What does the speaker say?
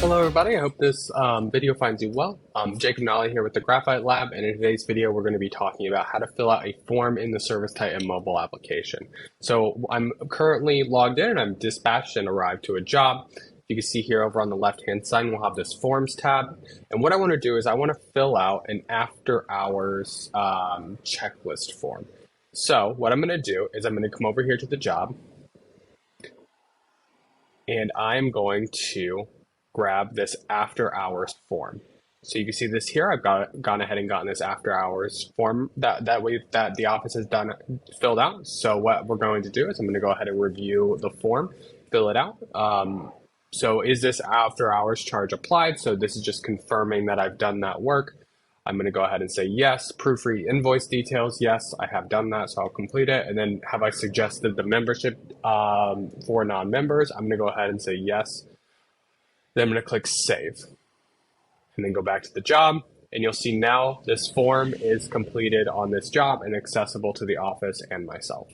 Hello everybody, I hope this video finds you well. Jacob Nolly here with the Graphite Lab, and in today's video we're going to be talking about how to fill out a form in the ServiceTitan mobile application. So I'm currently logged in and I'm dispatched and arrived to a job. You can see here over on the left hand side we'll have this Forms tab, and what I want to do is I want to fill out an after hours checklist form. So what I'm going to do is I'm going to come over here to the job, and I'm going to grab this after hours form. So you can see this here. I've gone ahead and gotten this after hours form that the office has filled out. So what we're going to do is I'm going to go ahead and review the form, fill it out. So is this after hours charge applied? So this is just confirming that I've done that work. I'm going to go ahead and say yes. Proofread invoice details. Yes, I have done that, so I'll complete it. And then have I suggested the membership for non-members? I'm going to go ahead and say yes. Then I'm going to click save and then go back to the job, and you'll see now this form is completed on this job and accessible to the office and myself.